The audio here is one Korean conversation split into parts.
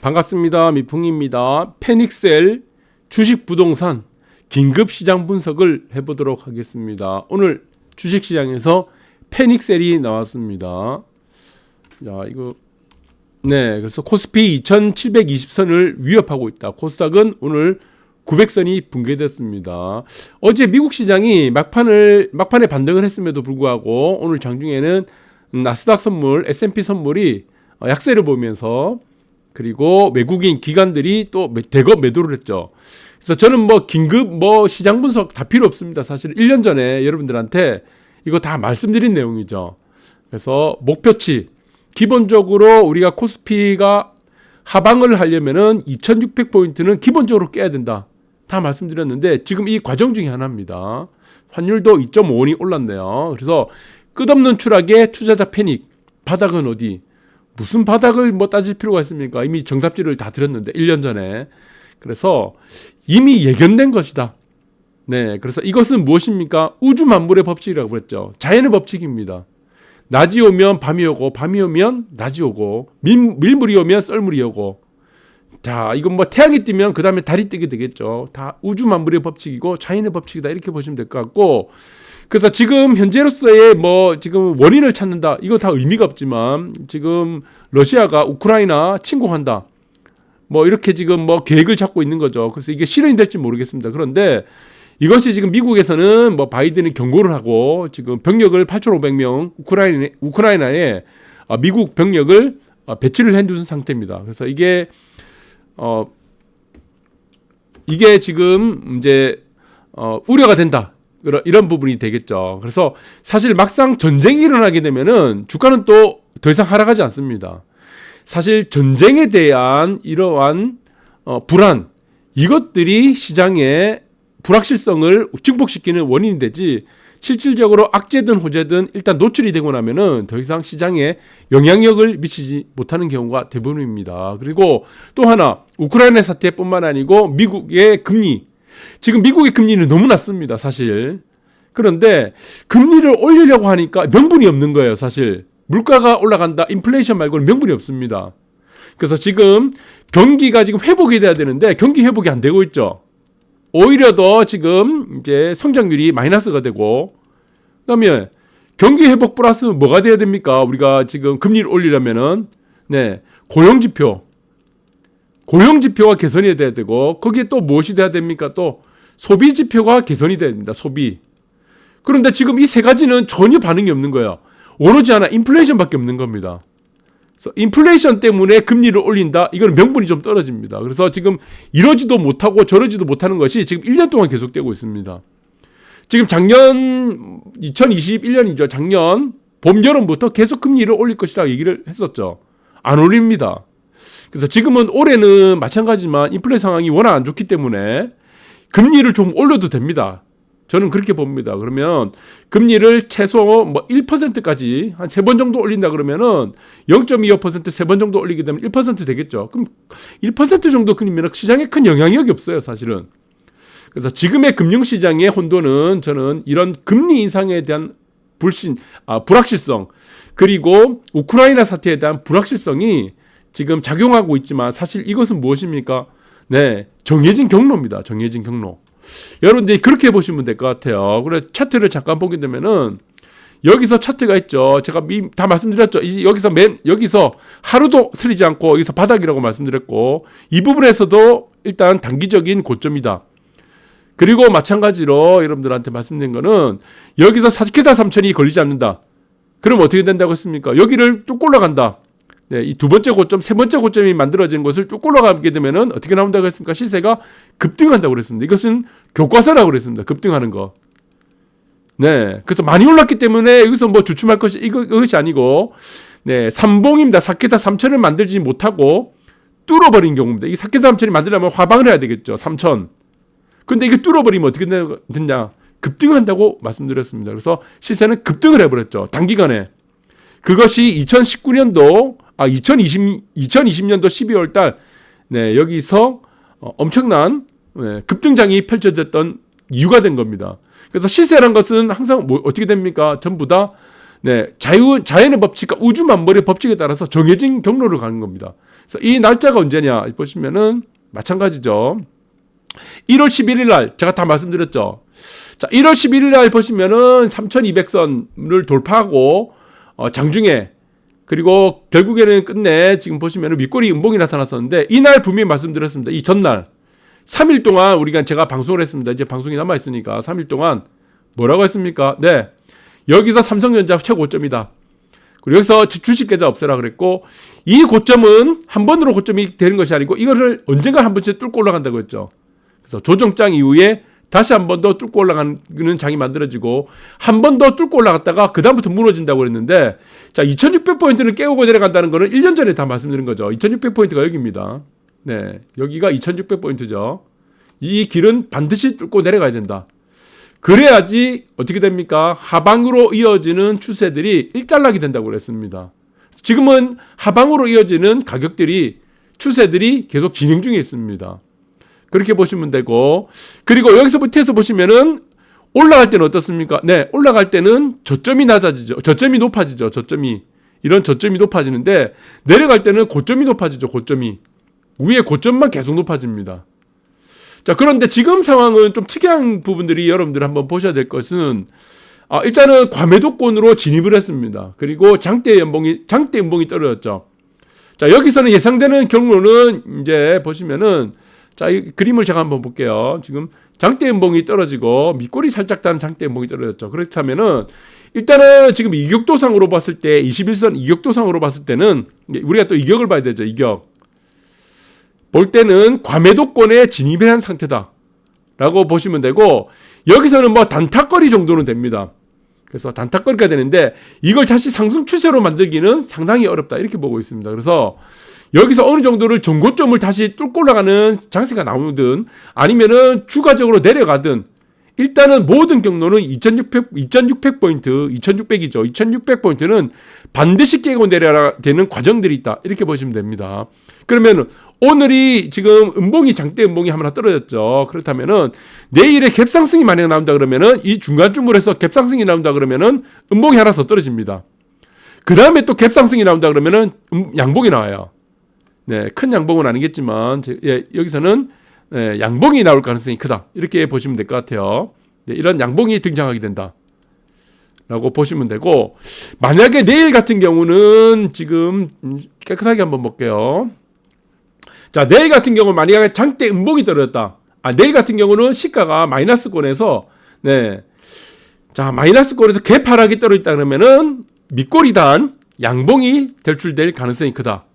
반갑습니다. 미풍입니다. 페닉셀 주식 부동산 긴급 시장 분석을 해보도록 하겠습니다. 오늘 주식시장에서 페닉셀이 나왔습니다. 자, 그래서 코스피 2720선을 위협하고 있다. 코스닥은 오늘 900선이 붕괴됐습니다. 어제 미국 시장이 막판에 반등을 했음에도 불구하고 오늘 장중에는 나스닥 선물, S&P 선물이 약세를 보면서 그리고 외국인 기관들이 또 대거 매도를 했죠. 그래서 저는 긴급 시장 분석 다 필요 없습니다. 사실 1년 전에 여러분들한테 이거 다 말씀드린 내용이죠. 그래서 목표치 기본적으로 우리가 코스피가 하방을 하려면은 2600포인트는 기본적으로 깨야 된다. 다 말씀드렸는데 지금 이 과정 중에 하나입니다. 환율도 2.5원이 올랐네요. 그래서 끝없는 추락에 투자자 패닉. 바닥은 어디? 무슨 바닥을 따질 필요가 있습니까? 이미 정답지를 다 드렸는데 1년 전에. 그래서 이미 예견된 것이다. 네, 그래서 이것은 무엇입니까? 우주 만물의 법칙이라고 그랬죠. 자연의 법칙입니다. 낮이 오면 밤이 오고 밤이 오면 낮이 오고 밀물이 오면 썰물이 오고. 자, 이건 태양이 뜨면 그 다음에 달이 뜨게 되겠죠. 다 우주 만물의 법칙이고 자연의 법칙이다 이렇게 보시면 될 것 같고. 그래서 지금 현재로서의 지금 원인을 찾는다. 이거 다 의미가 없지만 지금 러시아가 우크라이나 침공한다. 이렇게 지금 계획을 잡고 있는 거죠. 그래서 이게 실현이 될지 모르겠습니다. 그런데 이것이 지금 미국에서는 바이든이 경고를 하고 지금 병력을 8,500명 우크라이나에 미국 병력을 배치를 해둔 상태입니다. 그래서 이게 지금 이제 우려가 된다. 이런 부분이 되겠죠. 그래서 사실 막상 전쟁이 일어나게 되면은 주가는 또 더 이상 하락하지 않습니다. 사실 전쟁에 대한 이러한 불안 이것들이 시장의 불확실성을 증폭시키는 원인이 되지 실질적으로 악재든 호재든 일단 노출이 되고 나면은 더 이상 시장에 영향력을 미치지 못하는 경우가 대부분입니다. 그리고 또 하나 우크라이나 사태뿐만 아니고 미국의 금리 지금 미국의 금리는 너무 낮습니다. 사실. 그런데 금리를 올리려고 하니까 명분이 없는 거예요. 사실. 물가가 올라간다. 인플레이션 말고는 명분이 없습니다. 그래서 지금 경기가 지금 회복이 돼야 되는데 경기 회복이 안 되고 있죠. 오히려 더 지금 이제 성장률이 마이너스가 되고 그다음에 경기 회복 플러스 뭐가 돼야 됩니까? 우리가 지금 금리를 올리려면은 고용지표가 개선이 돼야 되고 거기에 또 무엇이 돼야 됩니까? 또 소비지표가 개선이 돼야 됩니다. 소비. 그런데 지금 이 세 가지는 전혀 반응이 없는 거예요. 오로지 하나 인플레이션밖에 없는 겁니다. 그래서 인플레이션 때문에 금리를 올린다. 이건 명분이 좀 떨어집니다. 그래서 지금 이러지도 못하고 저러지도 못하는 것이 지금 1년 동안 계속되고 있습니다. 지금 작년 2021년이죠. 작년 봄 여름부터 계속 금리를 올릴 것이라고 얘기를 했었죠. 안 올립니다. 그래서 지금은 올해는 마찬가지지만 인플레 상황이 워낙 안 좋기 때문에 금리를 좀 올려도 됩니다. 저는 그렇게 봅니다. 그러면 금리를 최소 1%까지 한 3번 정도 올린다 그러면은 0.25% 3번 정도 올리게 되면 1% 되겠죠. 그럼 1% 정도 금리면 시장에 큰 영향력이 없어요, 사실은. 그래서 지금의 금융시장의 혼돈은 저는 이런 금리 인상에 대한 불확실성 그리고 우크라이나 사태에 대한 불확실성이 지금 작용하고 있지만 사실 이것은 무엇입니까? 정해진 경로입니다. 정해진 경로. 여러분들이 그렇게 보시면 될 것 같아요. 그래 차트를 잠깐 보게 되면은 여기서 차트가 있죠. 제가 다 말씀드렸죠. 여기서 하루도 틀리지 않고 여기서 바닥이라고 말씀드렸고 이 부분에서도 일단 단기적인 고점이다. 그리고 마찬가지로 여러분들한테 말씀드린 거는 여기서 사키타 3천이 걸리지 않는다. 그럼 어떻게 된다고 했습니까? 여기를 쭉 올라간다. 이 두 번째 고점, 세 번째 고점이 만들어진 것을 쭉 올라가게 되면은 어떻게 나온다고 했습니까? 시세가 급등한다고 그랬습니다. 이것은 교과서라고 그랬습니다. 급등하는 거. 그래서 많이 올랐기 때문에 여기서 주춤할 것이 이것이 아니고, 삼봉입니다. 사키타 3천을 만들지 못하고 뚫어버린 경우입니다. 이 사키타 3천이 만들려면 화방을 해야 되겠죠. 3천. 근데 이게 뚫어버리면 어떻게 되냐? 급등한다고 말씀드렸습니다. 그래서 시세는 급등을 해버렸죠. 단기간에. 그것이 2020년도 12월 달 여기서 엄청난 급등장이 펼쳐졌던 이유가 된 겁니다. 그래서 시세란 것은 항상 어떻게 됩니까? 전부 다 네, 자연의 법칙과 우주 만물의 법칙에 따라서 정해진 경로를 가는 겁니다. 그래서 이 날짜가 언제냐 보시면은 마찬가지죠. 1월 11일 날 제가 다 말씀드렸죠. 자, 1월 11일 날 보시면은 3200선을 돌파하고 장중에 그리고 결국에는 끝내 지금 보시면은 윗꼬리 음봉이 나타났었는데 이날 분명히 말씀드렸습니다. 이 전날 3일 동안 우리가 제가 방송을 했습니다. 이제 방송이 남아 있으니까 3일 동안 뭐라고 했습니까? 네, 여기서 삼성전자 최고점이다. 그리고 여기서 주식 계좌 없애라 그랬고 이 고점은 한 번으로 고점이 되는 것이 아니고 이것을 언젠가 한 번씩 뚫고 올라간다고 했죠. 그래서 조정장 이후에 다시 한 번 더 뚫고 올라가는 장이 만들어지고 한 번 더 뚫고 올라갔다가 그 다음부터 무너진다고 그랬는데 자 2600포인트를 깨우고 내려간다는 거는 1년 전에 다 말씀드린 거죠. 2600포인트가 여기입니다. 네, 여기가 2600포인트죠. 이 길은 반드시 뚫고 내려가야 된다. 그래야지 어떻게 됩니까? 하방으로 이어지는 추세들이 일단락이 된다고 그랬습니다. 지금은 하방으로 이어지는 가격들이 추세들이 계속 진행 중에 있습니다. 그렇게 보시면 되고 그리고 여기서부터 해서 보시면은 올라갈 때는 어떻습니까? 네, 올라갈 때는 저점이 낮아지죠. 저점이 높아지죠. 이런 저점이 높아지는데 내려갈 때는 고점이 높아지죠. 고점이 위에 고점만 계속 높아집니다. 자, 그런데 지금 상황은 좀 특이한 부분들이 여러분들 한번 보셔야 될 것은 일단은 과매도권으로 진입을 했습니다. 그리고 장대 음봉이 떨어졌죠. 자, 여기서는 예상되는 경로는 이제 보시면은 자, 이 그림을 제가 한번 볼게요. 지금 장대 음봉이 떨어지고 밑꼬리 살짝 단 장대 음봉이 떨어졌죠. 그렇다면은 일단은 지금 이격도상으로 봤을 때 21선 이격도상으로 봤을 때는 우리가 또 이격을 봐야 되죠. 이격. 볼 때는 과매도권에 진입한 상태다라고 보시면 되고 여기서는 뭐 단타거리 정도는 됩니다. 그래서 단타거리가 되는데 이걸 다시 상승 추세로 만들기는 상당히 어렵다 이렇게 보고 있습니다. 그래서 여기서 어느 정도를 정고점을 다시 뚫고 올라가는 장세가 나오든 아니면은 추가적으로 내려가든 일단은 모든 경로는 2600포인트, 2600이죠. 2600포인트는 반드시 깨고 내려야 되는 과정들이 있다. 이렇게 보시면 됩니다. 그러면 오늘이 지금 장대 음봉이 하나 떨어졌죠. 그렇다면은 내일에 갭상승이 만약 나온다 그러면은 이 중간쯤으로 갭상승이 나온다 그러면은 음봉이 하나 더 떨어집니다. 그 다음에 또 갭상승이 나온다 그러면은 양봉이 나와요. 네, 큰 양봉은 아니겠지만 여기서는 양봉이 나올 가능성이 크다. 이렇게 보시면 될 것 같아요. 네, 이런 양봉이 등장하게 된다. 라고 보시면 되고 만약에 내일 같은 경우는 지금 깨끗하게 한번 볼게요. 자, 내일 같은 경우는 만약에 장대 음봉이 떨어졌다. 내일 같은 경우는 시가가 마이너스권에서 마이너스권에서 개파락이 떨어졌다 그러면은 밑꼬리단 양봉이 대출될 가능성이 크다.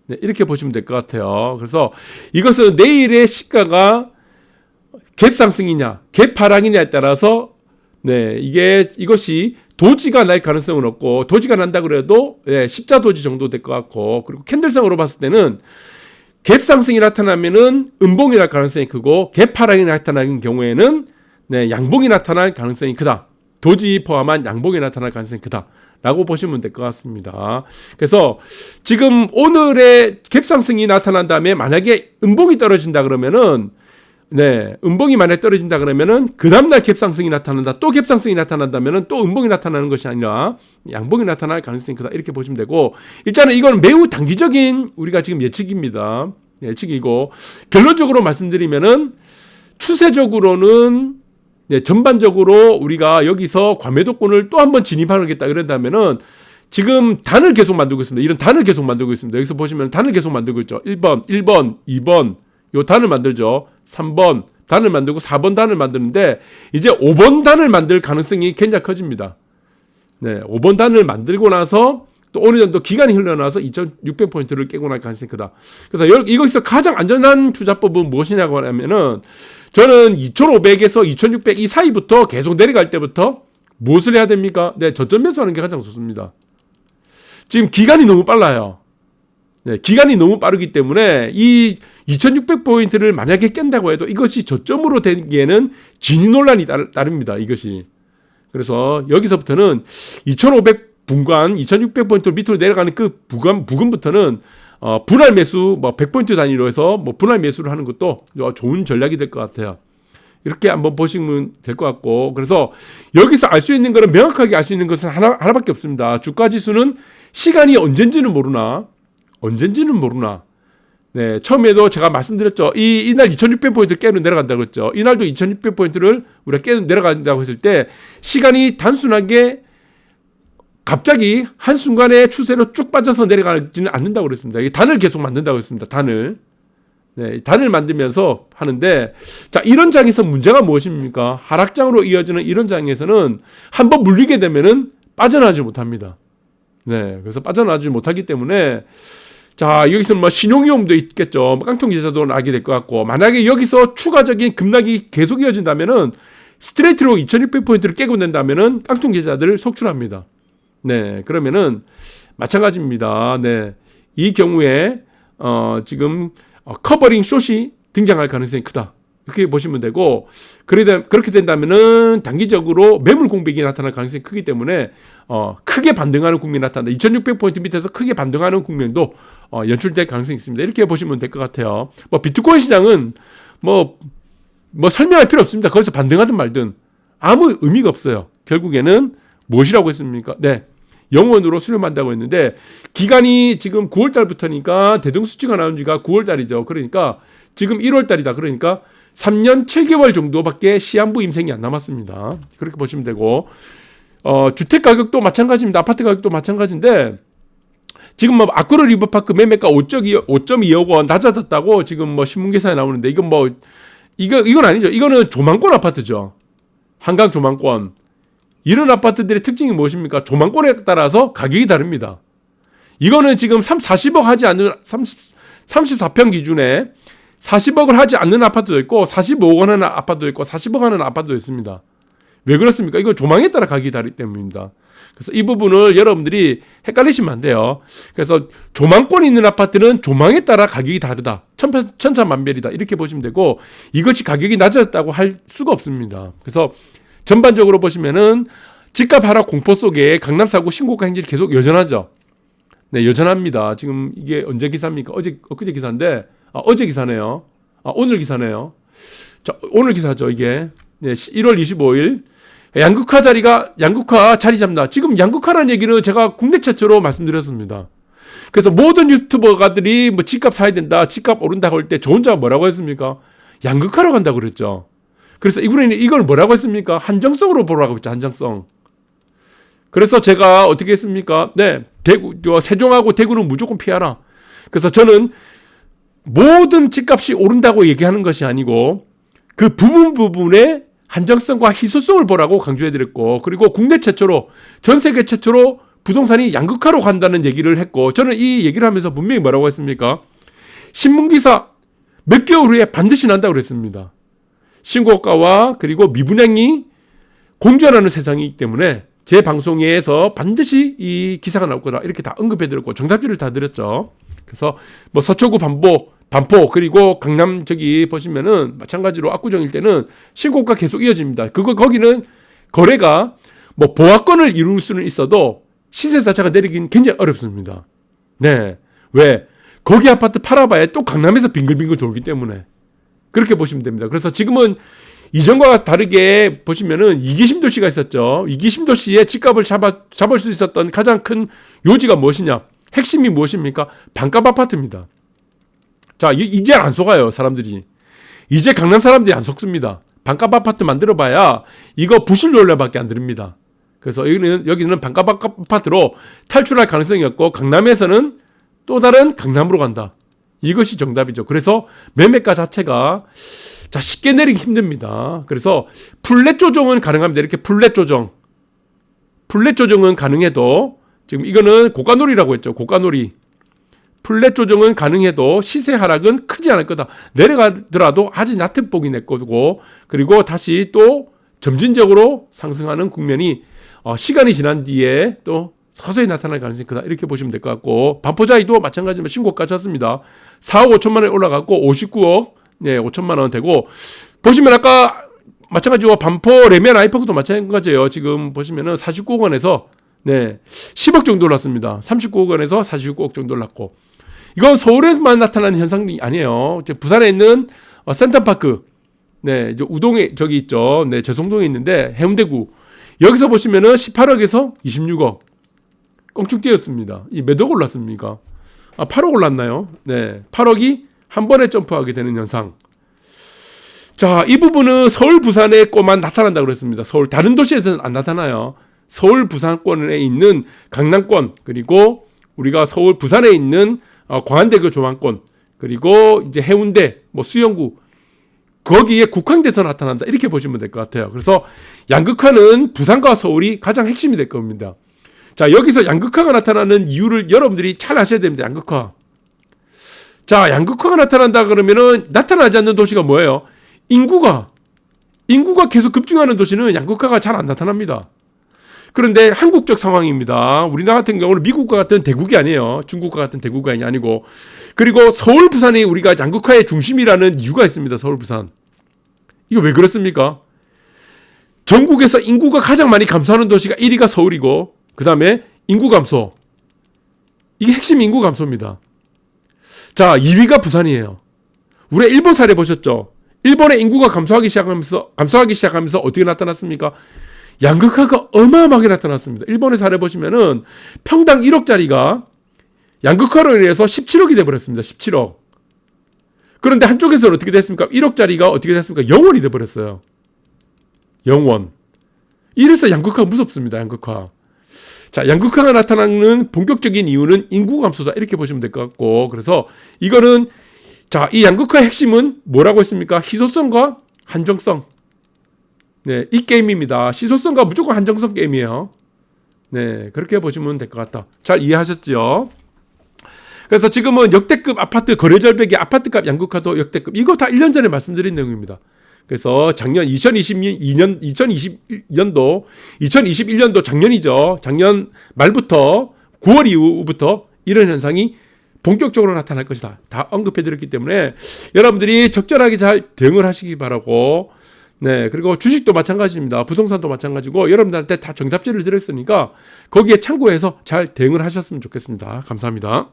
네, 이렇게 보시면 될 것 같아요. 그래서 이것은 내일의 시가가 갭상승이냐, 갭하락이냐에 따라서 이것이 도지가 날 가능성은 없고 도지가 난다 그래도 십자 도지 정도 될 것 같고 그리고 캔들상으로 봤을 때는 갭상승이 나타나면은 음봉이 날 가능성이 크고 갭하락이 나타나는 경우에는 양봉이 나타날 가능성이 크다. 도지 포함한 양봉이 나타날 가능성이 크다. 라고 보시면 될 것 같습니다. 그래서 지금 오늘의 갭상승이 나타난 다음에 만약에 음봉이 떨어진다 그러면은 음봉이 만약에 떨어진다 그러면은 그 다음날 갭상승이 나타난다. 또 갭상승이 나타난다면은 또 음봉이 나타나는 것이 아니라 양봉이 나타날 가능성이 크다. 이렇게 보시면 되고 일단은 이건 매우 단기적인 우리가 지금 예측입니다. 예측이고 결론적으로 말씀드리면은 추세적으로는 전반적으로 우리가 여기서 과매도권을 또 한 번 진입하겠다 그런다면은 지금 단을 계속 만들고 있습니다. 이런 단을 계속 만들고 있습니다. 여기서 보시면 단을 계속 만들고 있죠. 1번, 2번 요 단을 만들죠. 3번 단을 만들고 4번 단을 만드는데 이제 5번 단을 만들 가능성이 굉장히 커집니다. 5번 단을 만들고 나서 또 어느 정도 기간이 흘러나서 2600포인트를 깨고 날 가능성이 크다. 그래서 이것에서 가장 안전한 투자법은 무엇이냐고 하면은 저는 2500에서 2600 이 사이부터 계속 내려갈 때부터 무엇을 해야 됩니까? 저점 매수하는 게 가장 좋습니다. 지금 기간이 너무 빨라요. 기간이 너무 빠르기 때문에 이 2600포인트를 만약에 깬다고 해도 이것이 저점으로 되기에는 진위 논란이 따릅니다. 이것이. 그래서 여기서부터는 2500 분간 2600포인트 밑으로 내려가는 그 부근부터는 분할 매수 100포인트 단위로 해서 분할 매수를 하는 것도 좋은 전략이 될 것 같아요. 이렇게 한번 보시면 될 것 같고, 그래서 여기서 알 수 있는 거는, 명확하게 알 수 있는 것은 하나밖에 없습니다. 주가 지수는 시간이 언젠지는 모르나. 네, 처음에도 제가 말씀드렸죠. 이날 2600포인트 깨는 내려간다고 했죠. 이날도 2600포인트를 우리가 깨는 내려간다고 했을 때, 시간이 단순하게 갑자기 한순간에 추세로 쭉 빠져서 내려가지는 않는다고 그랬습니다. 이 단을 계속 만든다고 했습니다. 단을. 네, 단을 만들면서 하는데, 자, 이런 장에서 문제가 무엇입니까? 하락장으로 이어지는 이런 장에서는 한번 물리게 되면은 빠져나가지 못합니다. 네, 그래서 빠져나가지 못하기 때문에, 자, 여기서 뭐 신용위험도 있겠죠. 깡통기사도 나게 될 것 같고, 만약에 여기서 추가적인 급락이 계속 이어진다면은 스트레이트로 2600포인트를 깨고 된다면은 깡통기사들을 속출합니다. 네, 그러면은 마찬가지입니다. 네, 이 경우에 지금 커버링 숏이 등장할 가능성이 크다. 이렇게 보시면 되고, 그렇게 된다면은 단기적으로 매물 공백이 나타날 가능성이 크기 때문에 크게 반등하는 국면이 나타난다. 2600포인트 밑에서 크게 반등하는 국면도 연출될 가능성이 있습니다. 이렇게 보시면 될 것 같아요. 뭐 비트코인 시장은 뭐 설명할 필요 없습니다. 거기서 반등하든 말든 아무 의미가 없어요. 결국에는 무엇이라고 했습니까? 네, 영원으로 수렴한다고 했는데, 기간이 지금 9월달부터니까 대동수치가 나온 지가 9월달이죠. 그러니까 지금 1월달이다. 그러니까 3년 7개월 정도밖에 시한부 임생이 안 남았습니다. 그렇게 보시면 되고, 주택 가격도 마찬가지입니다. 아파트 가격도 마찬가지인데, 지금 뭐 아쿠르 리버파크 매매가 5.2억 원 낮아졌다고 지금 뭐 신문 기사에 나오는데, 이건 아니죠. 이거는 조망권 아파트죠. 한강 조망권. 이런 아파트들의 특징이 무엇입니까? 조망권에 따라서 가격이 다릅니다. 이거는 지금 40억 하지 않는 34평 기준에 40억을 하지 않는 아파트도 있고, 45억 원 하는 아파트도 있고, 40억 하는 아파트도 있습니다. 왜 그렇습니까? 이거 조망에 따라 가격이 다르기 때문입니다. 그래서 이 부분을 여러분들이 헷갈리시면 안 돼요. 그래서 조망권이 있는 아파트는 조망에 따라 가격이 다르다. 천차만별이다. 이렇게 보시면 되고, 이것이 가격이 낮아졌다고 할 수가 없습니다. 그래서 전반적으로 보시면은 집값 하락 공포 속에 강남 4구 신고가 행진이 계속 여전하죠. 네, 여전합니다. 지금 이게 언제 기사입니까? 엊그제 기사인데, 어제 기사네요. 오늘 기사네요. 자, 오늘 기사죠, 이게. 네, 1월 25일. 양극화 자리 잡는다. 지금 양극화라는 얘기는 제가 국내 최초로 말씀드렸습니다. 그래서 모든 유튜버가들이 뭐 집값 사야 된다, 집값 오른다고 할 때 저 혼자 뭐라고 했습니까? 양극화로 간다고 그랬죠. 그래서 이걸 뭐라고 했습니까? 한정성으로 보라고 했죠. 한정성. 그래서 제가 어떻게 했습니까? 네, 세종하고 대구는 무조건 피하라. 그래서 저는 모든 집값이 오른다고 얘기하는 것이 아니고, 그 부분에 한정성과 희소성을 보라고 강조해드렸고, 그리고 국내 최초로, 전 세계 최초로 부동산이 양극화로 간다는 얘기를 했고, 저는 이 얘기를 하면서 분명히 뭐라고 했습니까? 신문기사 몇 개월 후에 반드시 난다고 그랬습니다. 신고가와 그리고 미분양이 공존하는 세상이기 때문에 제 방송에서 반드시 이 기사가 나올 거다. 이렇게 다 언급해드렸고, 정답지를 다 드렸죠. 그래서 뭐 서초구 반포 그리고 강남 저기 보시면은 마찬가지로 압구정일 때는 신고가 계속 이어집니다. 거기는 거래가 뭐 보합권을 이룰 수는 있어도 시세 자체가 내리긴 굉장히 어렵습니다. 네, 왜? 거기 아파트 팔아봐야 또 강남에서 빙글빙글 돌기 때문에 그렇게 보시면 됩니다. 그래서 지금은 이전과 다르게 보시면은 이기심 도시가 있었죠. 이기심 도시의 집값을 잡을 수 있었던 가장 큰 요지가 무엇이냐? 핵심이 무엇입니까? 반값 아파트입니다. 자, 이제 안 속아요, 사람들이. 이제 강남 사람들이 안 속습니다. 반값 아파트 만들어봐야 이거 부실 논란밖에 안 들립니다. 그래서 여기는 반값 아파트로 탈출할 가능성이 없고, 강남에서는 또 다른 강남으로 간다. 이것이 정답이죠. 그래서 매매가 자체가 쉽게 내리기 힘듭니다. 그래서 플랫 조정은 가능합니다. 이렇게 플랫 조정은 가능해도, 지금 이거는 고가놀이라고 했죠. 고가놀이. 플랫 조정은 가능해도 시세 하락은 크지 않을 거다. 내려가더라도 아주 얕은 폭이 낼 거고, 그리고 다시 또 점진적으로 상승하는 국면이 시간이 지난 뒤에 또 서서히 나타날 가능성이 크다. 이렇게 보시면 될 것 같고, 반포자이도 마찬가지로 신고가 쳤습니다. 4억 5천만 원 올라갔고 59억 5천만 원 되고, 보시면 아까 마찬가지로 반포 레미안 아이파크도 마찬가지예요. 지금 보시면은 49억 원에서 10억 정도 올랐습니다. 39억 원에서 49억 정도 올랐고, 이건 서울에서만 나타나는 현상이 아니에요. 부산에 있는 센터파크, 네, 우동에 저기 있죠. 네, 제송동에 있는데 해운대구. 여기서 보시면은 18억에서 26억. 껑충 뛰었습니다. 이 몇 억 올랐습니까? 8억 올랐나요? 네, 8억이 한 번에 점프하게 되는 현상. 자, 이 부분은 서울, 부산에 꼬만 나타난다고 그랬습니다. 서울, 다른 도시에서는 안 나타나요. 서울, 부산권에 있는 강남권, 그리고 우리가 서울, 부산에 있는 광안대교 조망권, 그리고 이제 해운대, 뭐 수영구, 거기에 국항돼서 나타난다. 이렇게 보시면 될 것 같아요. 그래서 양극화는 부산과 서울이 가장 핵심이 될 겁니다. 자, 여기서 양극화가 나타나는 이유를 여러분들이 잘 아셔야 됩니다. 양극화. 자, 양극화가 나타난다 그러면은 나타나지 않는 도시가 뭐예요? 인구가 계속 급증하는 도시는 양극화가 잘 안 나타납니다. 그런데 한국적 상황입니다. 우리나라 같은 경우는 미국과 같은 대국이 아니에요. 중국과 같은 대국이 아니고. 그리고 서울, 부산이 우리가 양극화의 중심이라는 이유가 있습니다. 서울, 부산. 이거 왜 그렇습니까? 전국에서 인구가 가장 많이 감소하는 도시가 1위가 서울이고, 그 다음에 인구 감소. 이게 핵심 인구 감소입니다. 자, 2위가 부산이에요. 우리 일본 사례 보셨죠? 일본의 인구가 감소하기 시작하면서 어떻게 나타났습니까? 양극화가 어마어마하게 나타났습니다. 일본의 사례 보시면은 평당 1억짜리가 양극화로 인해서 17억이 돼버렸습니다. 17억. 그런데 한쪽에서는 어떻게 됐습니까? 1억짜리가 어떻게 됐습니까? 0원이 돼버렸어요. 0원. 이래서 양극화가 무섭습니다. 양극화. 자, 양극화가 나타나는 본격적인 이유는 인구 감소다. 이렇게 보시면 될 것 같고, 그래서 이거는 자, 이 양극화의 핵심은 뭐라고 했습니까? 희소성과 한정성. 네, 이 게임입니다. 희소성과 무조건 한정성 게임이에요. 네, 그렇게 보시면 될 것 같다. 잘 이해하셨죠? 그래서 지금은 역대급 아파트 거래절벽의 아파트값 양극화도 역대급. 이거 다 1년 전에 말씀드린 내용입니다. 그래서 작년 2021년도 작년이죠. 작년 말부터 9월 이후부터 이런 현상이 본격적으로 나타날 것이다. 다 언급해드렸기 때문에 여러분들이 적절하게 잘 대응을 하시기 바라고, 네, 그리고 주식도 마찬가지입니다. 부동산도 마찬가지고 여러분들한테 다 정답지를 드렸으니까 거기에 참고해서 잘 대응을 하셨으면 좋겠습니다. 감사합니다.